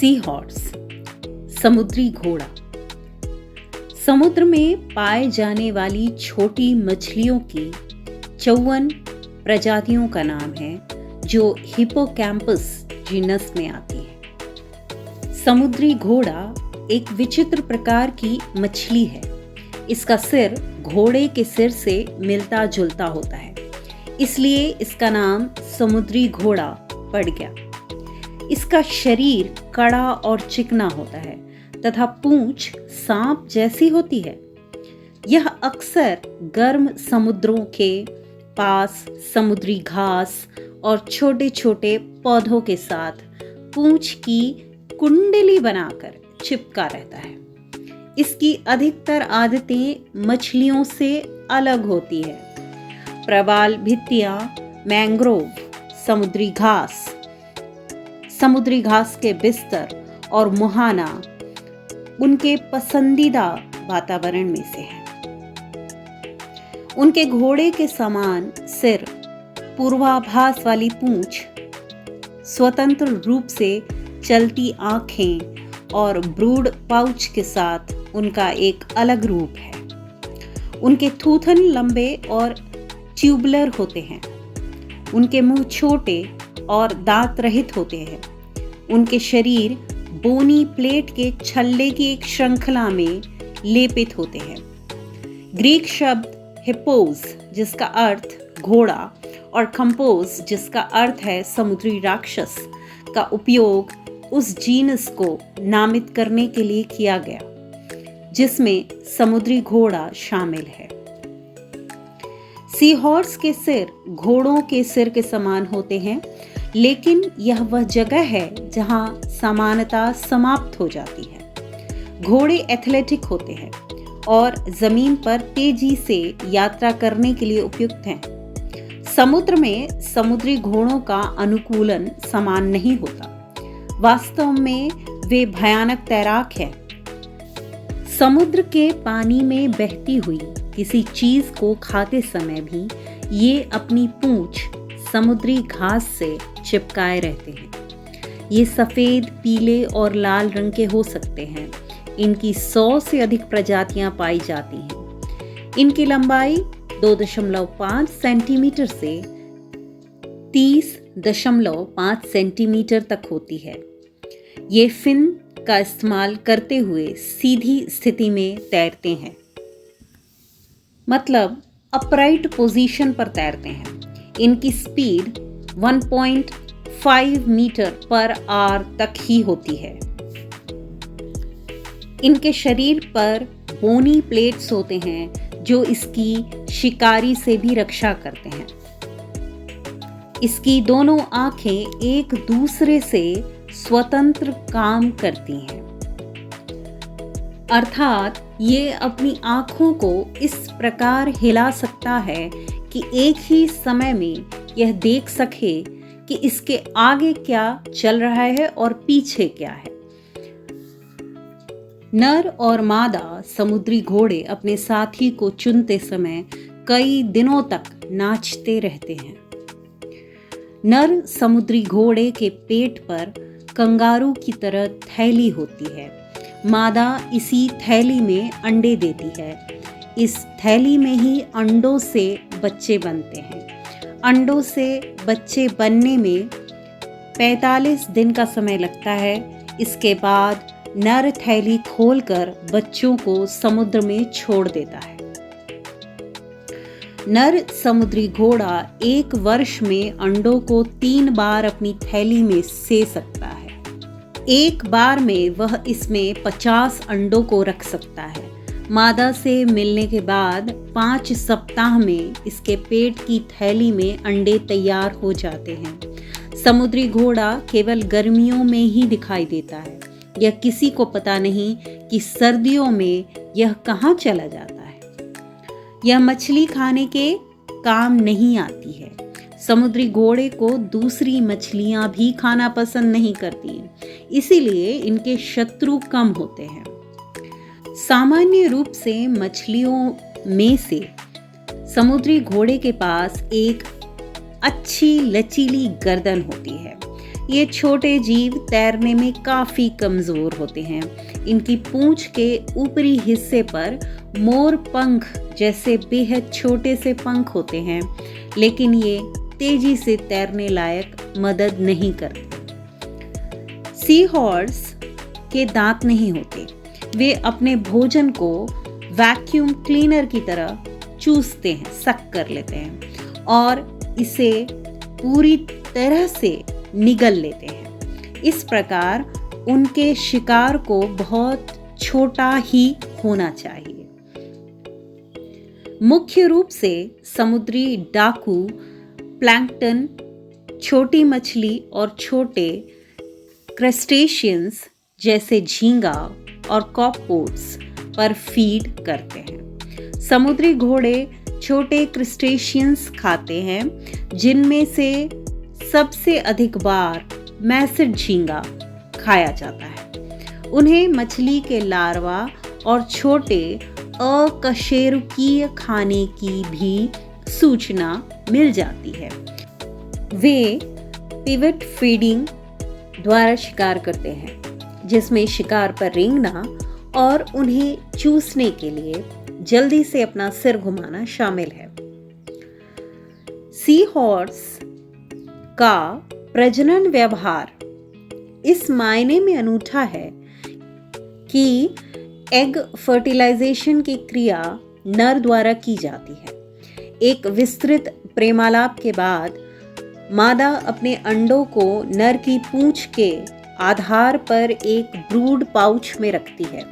Sea horse, समुद्री घोड़ा। समुद्र में पाए जाने वाली छोटी मछलियों की 54 प्रजातियों का नाम है, जो हिप्पोकैम्पस जीनस में आती है। समुद्री घोड़ा एक विचित्र प्रकार की मछली है। इसका सिर घोड़े के सिर से मिलता जुलता होता है, इसलिए इसका नाम समुद्री घोड़ा पड़ गया। इसका शरीर कड़ा और चिकना होता है तथा पूंछ सांप जैसी होती है। यह अक्सर गर्म समुद्रों के पास समुद्री घास और छोटे छोटे पौधों के साथ पूंछ की कुंडली बनाकर चिपका रहता है। इसकी अधिकतर आदतें मछलियों से अलग होती है। प्रवाल भित्तियां, मैंग्रोव, समुद्री घास के बिस्तर और मुहाना उनके पसंदीदा वातावरण में से है। उनके घोड़े के समान सिर, पूर्वाभास वाली पूंछ, स्वतंत्र रूप से चलती आंखें और ब्रूड पाउच के साथ उनका एक अलग रूप है। उनके थूथन लंबे और ट्यूबुलर होते हैं। उनके मुंह छोटे और दांत रहित होते हैं। उनके शरीर बोनी प्लेट के छल्ले की एक श्रृंखला में लेपित होते हैं। ग्रीक शब्द हिप्पोस, जिसका अर्थ घोड़ा, और कंपोस, जिसका अर्थ है समुद्री राक्षस, का उपयोग उस जीनस को नामित करने के लिए किया गया, जिसमें समुद्री घोड़ा शामिल है। सी हॉर्स के सिर घोड़ों के सिर के समान होते हैं, लेकिन यह वह जगह है जहां समानता समाप्त हो जाती है। घोड़े एथलेटिक होते हैं और जमीन पर तेजी से यात्रा करने के लिए उपयुक्त हैं। समुद्र में समुद्री घोड़ों का अनुकूलन समान नहीं होता। वास्तव में वे भयानक तैराक हैं। समुद्र के पानी में बहती हुई किसी चीज को खाते समय भी ये अपनी पूंछ समुद्री घास से चिपकाए रहते हैं। ये सफेद, पीले और लाल रंग के हो सकते हैं। इनकी 100 से अधिक प्रजातियां पाई जाती हैं। इनकी लंबाई 2.5 सेंटीमीटर से 30.5 सेंटीमीटर तक होती है। ये फिन का इस्तेमाल करते हुए सीधी स्थिति में तैरते हैं, मतलब अपराइट पोजीशन पर तैरते हैं। इनकी स्पीड 1.5 मीटर पर आवर तक ही होती है। इनके शरीर पर बोनी प्लेट्स होते हैं, जो इसकी शिकारी से भी रक्षा करते हैं। इसकी दोनों आंखें एक दूसरे से स्वतंत्र काम करती हैं, अर्थात ये अपनी आंखों को इस प्रकार हिला सकता है कि एक ही समय में यह देख सके कि इसके आगे क्या चल रहा है और पीछे क्या है। नर और मादा समुद्री घोड़े अपने साथी को चुनते समय कई दिनों तक नाचते रहते हैं। नर समुद्री घोड़े के पेट पर कंगारू की तरह थैली होती है। मादा इसी थैली में अंडे देती है। इस थैली में ही अंडों से बच्चे बनते हैं। अंडों से बच्चे बनने में 45 दिन का समय लगता है। इसके बाद नर थैली खोलकर बच्चों को समुद्र में छोड़ देता है। नर समुद्री घोड़ा 1 वर्ष में अंडों को 3 बार अपनी थैली में से सकता है। एक बार में वह इसमें 50 अंडों को रख सकता है। मादा से मिलने के बाद 5 सप्ताह में इसके पेट की थैली में अंडे तैयार हो जाते हैं। समुद्री घोड़ा केवल गर्मियों में ही दिखाई देता है। यह किसी को पता नहीं कि सर्दियों में यह कहाँ चला जाता है। यह मछली खाने के काम नहीं आती है। समुद्री घोड़े को दूसरी मछलियां भी खाना पसंद नहीं करती, इसीलिए इनके शत्रु कम होते हैं। सामान्य रूप से मछलियों में से समुद्री घोड़े के पास एक अच्छी लचीली गर्दन होती है, ये छोटे जीव तैरने में काफ़ी कमज़ोर होते हैं। इनकी पूंछ के ऊपरी हिस्से पर मोर पंख जैसे बेहद छोटे से पंख होते हैं, लेकिन ये तेजी से तैरने लायक मदद नहीं करते। सी हॉर्स के दांत नहीं होते। वे अपने भोजन को वैक्यूम क्लीनर की तरह चूसते हैं, सक कर लेते हैं और इसे पूरी तरह से निगल लेते हैं। इस प्रकार उनके शिकार को बहुत छोटा ही होना चाहिए। मुख्य रूप से समुद्री डाकू, प्लैंकटन, छोटी मछली और छोटे क्रस्टेशियंस जैसे झींगा और कॉकपोड्स पर फीड करते हैं। समुद्री घोड़े छोटे क्रस्टेशियंस खाते हैं, जिनमें से सबसे अधिक बार मैसिड झींगा खाया जाता है। उन्हें मछली के लार्वा और छोटे अकशेरुकीय खाने की भी सूचना मिल जाती है। वे पिवट फीडिंग द्वारा शिकार करते हैं, जिसमें शिकार पर रेंगना और उन्हें चूसने के लिए जल्दी से अपना सिर घुमाना शामिल है। सी हॉर्स का प्रजनन व्यवहार इस मायने में अनूठा है कि एग फर्टिलाइजेशन की क्रिया नर द्वारा की जाती है। एक विस्तृत प्रेमालाप के बाद मादा अपने अंडों को नर की पूंछ के आधार पर एक ब्रूड पाउच में रखती है,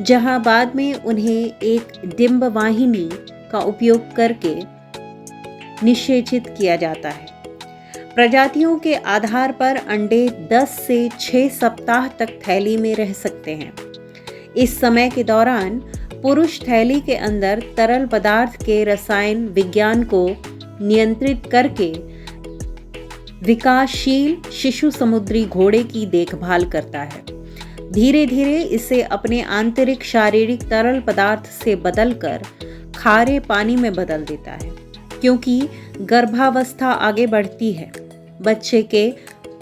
जहां बाद में उन्हें एक डिंब वाहिनी का उपयोग करके निषेचित किया जाता है। प्रजातियों के आधार पर अंडे 10 से 6 सप्ताह तक थैली में रह सकते हैं। इस समय के दौरान पुरुष थैली के अंदर तरल पदार्थ के रसायन विज्ञान को नियंत्रित करके विकासशील शिशु समुद्री घोड़े की देखभाल करता है। धीरे धीरे इसे अपने आंतरिक शारीरिक तरल पदार्थ से बदलकर खारे पानी में बदल देता है। क्योंकि गर्भावस्था आगे बढ़ती है, बच्चे के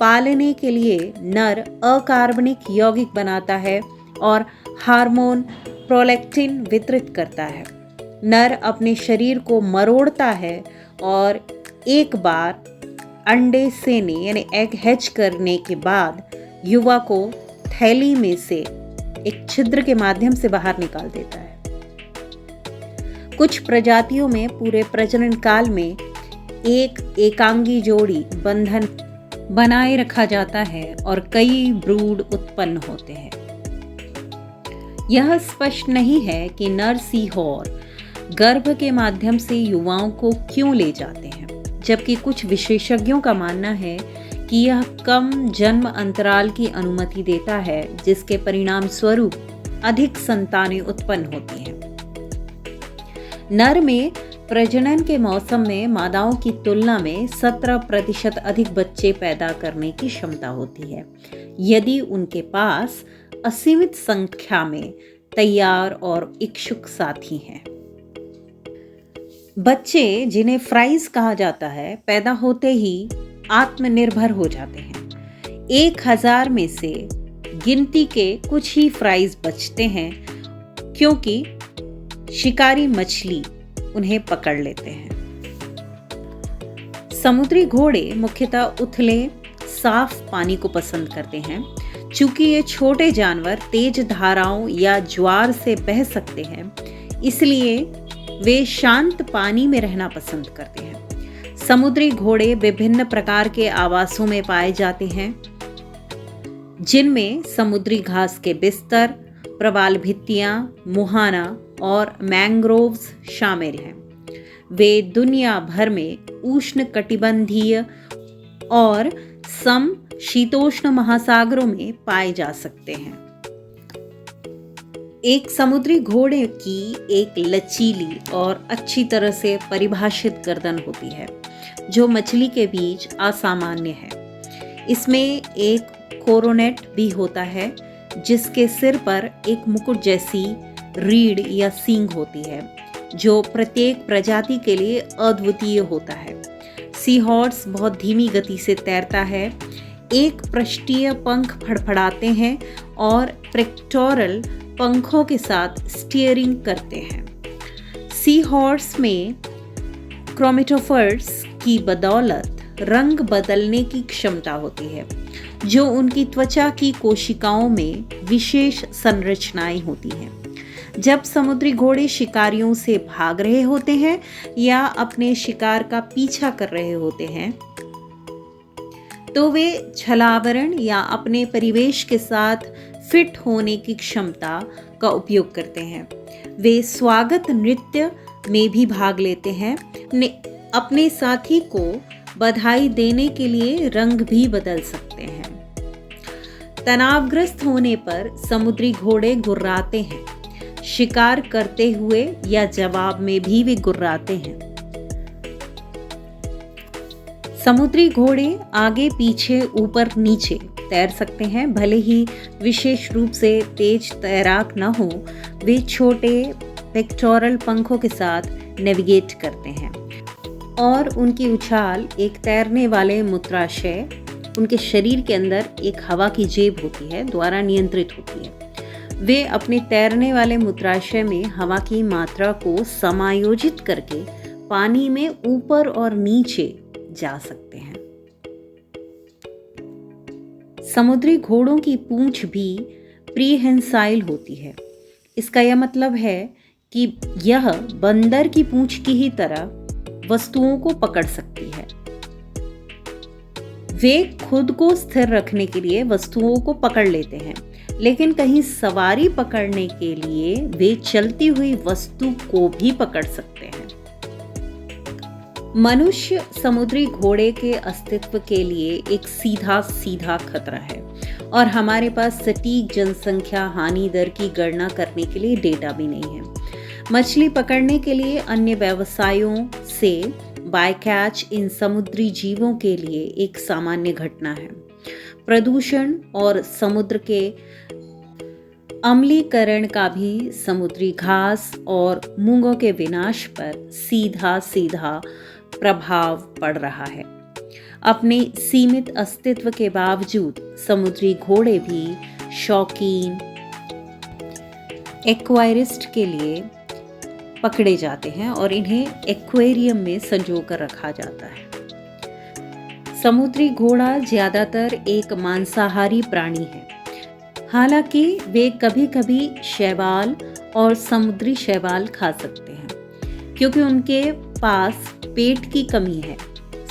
पालने के लिए नर अकार्बनिक यौगिक बनाता है और हार्मोन प्रोलैक्टिन वितरित करता है। नर अपने शरीर को मरोड़ता है और एक बार अंडे सेने यानी एग हैच करने के बाद युवा को थैली में से एक छिद्र के माध्यम से बाहर निकाल देता है। कुछ प्रजातियों में पूरे प्रजनन काल में एक एकांगी जोड़ी बंधन बनाए रखा जाता है और कई ब्रूड उत्पन्न होते हैं। यह स्पष्ट नहीं है कि नर सी हॉर गर्भ के माध्यम से युवाओं को क्यों ले जाते हैं, जबकि कुछ विशेषज्ञों का मानना है कि यह कम जन्म अंतराल की अनुमति देता है, जिसके परिणाम स्वरूप अधिक संतानें उत्पन्न होती हैं। नर में प्रजनन के मौसम में मादाओं की तुलना में 17% अधिक बच्चे पैदा करने की क्षमता होती है, यदि उनके पास असीमित संख्या में तैयार और इच्छुक साथी हैं। बच्चे, जिन्हें फ्राइज कहा जाता है, पैदा होते ही आत्मनिर्भर हो जाते हैं। 1000 में से गिनती के कुछ ही फ्राइज बचते हैं, क्योंकि शिकारी मछली उन्हें पकड़ लेते हैं। समुद्री घोड़े मुख्यतः उथले साफ पानी को पसंद करते हैं। चूंकि ये छोटे जानवर तेज धाराओं या ज्वार से बह सकते हैं, इसलिए वे शांत पानी में रहना पसंद करते हैं। समुद्री घोड़े विभिन्न प्रकार के आवासों में पाए जाते हैं, जिनमें समुद्री घास के बिस्तर, प्रवाल भित्तियां, मुहाना और मैंग्रोव्स शामिल हैं। वे दुनिया भर में उष्ण कटिबंधीय और सम शीतोष्ण महासागरों में पाए जा सकते हैं। एक समुद्री घोड़े की एक लचीली और अच्छी तरह से परिभाषित गर्दन होती है, जो मछली के बीच असामान्य है। इसमें एक कोरोनेट भी होता है, जिसके सिर पर एक मुकुट जैसी रीढ़ या सींग होती है, जो प्रत्येक प्रजाति के लिए अद्वितीय होता है। सी हॉर्स बहुत धीमी गति से तैरता है। एक पृष्ठीय पंख फड़फड़ाते हैं और पेक्टोरल पंखों के साथ स्टीयरिंग करते हैं। सी हॉर्स में क्रोमेटोफर्स की बदौलत रंग बदलने की क्षमता होती है, जो उनकी त्वचा की कोशिकाओं में विशेष संरचनाएं होती हैं। जब समुद्री घोड़े शिकारियों से भाग रहे होते हैं या अपने शिकार का पीछा कर रहे होते हैं, तो वे छलावरण या अपने परिवेश के साथ फिट होने की क्षमता का उपयोग करते हैं। वे स्वागत नृत्य में भी भाग लेते हैं, अपने साथी को बधाई देने के लिए रंग भी बदल सकते हैं। तनावग्रस्त होने पर समुद्री घोड़े गुर्राते हैं। शिकार करते हुए या जवाब में भी वे गुर्राते हैं। समुद्री घोड़े आगे पीछे ऊपर नीचे तैर सकते हैं। भले ही विशेष रूप से तेज तैराक न हो, वे छोटे पेक्टोरल पंखों के साथ नेविगेट करते हैं और उनकी उछाल एक तैरने वाले मूत्राशय, उनके शरीर के अंदर एक हवा की जेब होती है, द्वारा नियंत्रित होती है। वे अपने तैरने वाले मूत्राशय में हवा की मात्रा को समायोजित करके पानी में ऊपर और नीचे जा सकते हैं। समुद्री घोड़ों की पूंछ भी प्रीहेंसाइल होती है। इसका यह मतलब है कि यह बंदर की पूंछ की ही तरह वस्तुओं को पकड़ सकती है। वे खुद को स्थिर रखने के लिए वस्तुओं को पकड़ लेते हैं, लेकिन कहीं सवारी पकड़ने के लिए वे चलती हुई वस्तु को भी पकड़ सकते हैं। मनुष्य समुद्री घोड़े के अस्तित्व के लिए एक सीधा खतरा है और हमारे पास सटीक जनसंख्या हानि दर की गणना करने के लिए डेटा भी नहीं है। मछली पकड़ने के लिए अन्य व्यवसायों से बायकैच इन समुद्री जीवों के लिए एक सामान्य घटना है। प्रदूषण और समुद्र के अम्लीकरण का भी समुद्री घास और मूंगों के विनाश पर सीधा प्रभाव पड़ रहा है। अपने सीमित अस्तित्व के बावजूद समुद्री घोड़े भी शौकीन एक्वायरिस्ट के लिए पकड़े जाते हैं और इन्हें एक्वेरियम में संजो कर रखा जाता है। समुद्री घोड़ा ज्यादातर एक मांसाहारी प्राणी है, हालांकि वे कभी-कभी शैवाल और समुद्री शैवाल खा सकते हैं, क्योंकि उनके पास पेट की कमी है।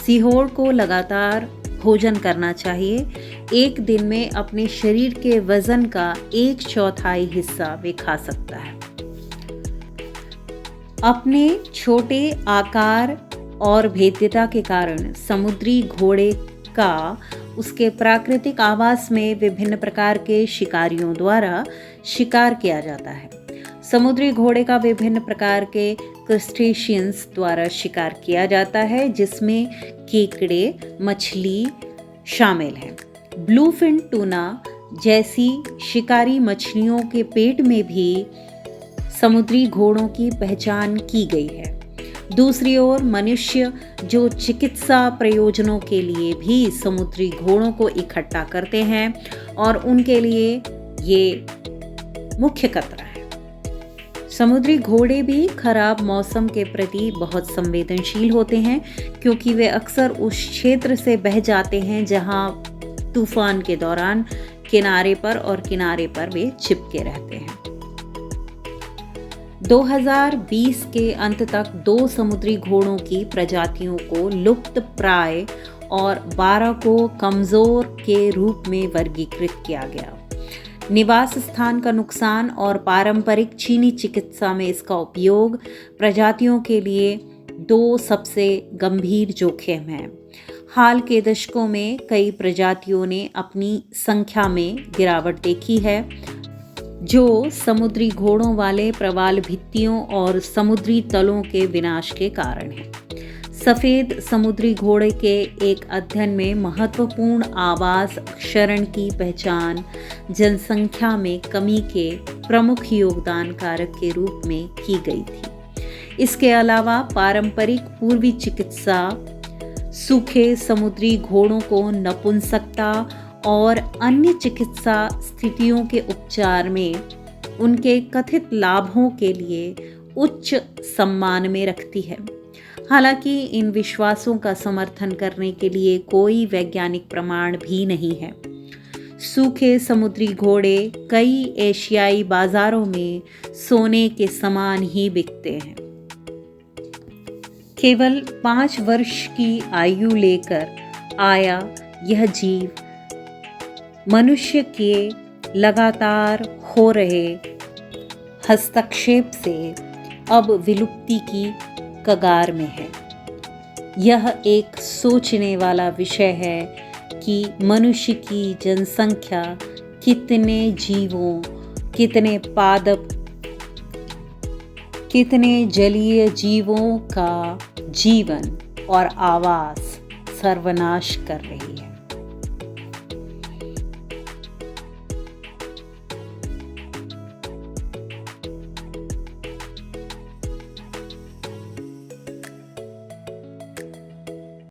सीहोर को लगातार भोजन करना चाहिए। एक दिन में अपने शरीर के वजन का 1/4 हिस्सा वे खा सकता है। अपने छोटे आकार और भेद्यता के कारण समुद्री घोड़े का उसके प्राकृतिक आवास में विभिन्न प्रकार के शिकारियों द्वारा शिकार किया जाता है। समुद्री घोड़े का विभिन्न प्रकार के क्रस्टेशियंस द्वारा शिकार किया जाता है, जिसमें केकड़े मछली शामिल हैं। ब्लूफिन टूना जैसी शिकारी मछलियों के पेट में भी समुद्री घोड़ों की पहचान की गई है। दूसरी ओर मनुष्य जो चिकित्सा प्रयोजनों के लिए भी समुद्री घोड़ों को इकट्ठा करते हैं और उनके लिए ये मुख्य खतरा है। समुद्री घोड़े भी खराब मौसम के प्रति बहुत संवेदनशील होते हैं, क्योंकि वे अक्सर उस क्षेत्र से बह जाते हैं जहां तूफान के दौरान किनारे पर वे चिपके रहते हैं। 2020 के अंत तक 2 समुद्री घोड़ों की प्रजातियों को लुप्त प्राय और 12 को कमजोर के रूप में वर्गीकृत किया गया। निवास स्थान का नुकसान और पारंपरिक चीनी चिकित्सा में इसका उपयोग प्रजातियों के लिए 2 सबसे गंभीर जोखिम हैं। हाल के दशकों में कई प्रजातियों ने अपनी संख्या में गिरावट देखी है, जो समुद्री घोड़ों वाले प्रवाल भित्तियों और समुद्री तलों के विनाश के कारण है। सफेद समुद्री घोड़े के एक अध्ययन में महत्वपूर्ण आवास क्षरण की पहचान जनसंख्या में कमी के प्रमुख योगदान कारक के रूप में की गई थी। इसके अलावा पारंपरिक पूर्वी चिकित्सा सूखे समुद्री घोड़ों को नपुंसकता और अन्य चिकित्सा स्थितियों के उपचार में उनके कथित लाभों के लिए उच्च सम्मान में रखती है। हालांकि इन विश्वासों का समर्थन करने के लिए कोई वैज्ञानिक प्रमाण भी नहीं है। सूखे समुद्री घोड़े कई एशियाई बाजारों में सोने के समान ही बिकते हैं। केवल 5 वर्ष की आयु लेकर आया यह जीव मनुष्य के लगातार हो रहे हस्तक्षेप से अब विलुप्ति की कगार में है। यह एक सोचने वाला विषय है कि मनुष्य की जनसंख्या कितने जीवों, कितने पादप, कितने जलीय जीवों का जीवन और आवास सर्वनाश कर रही है।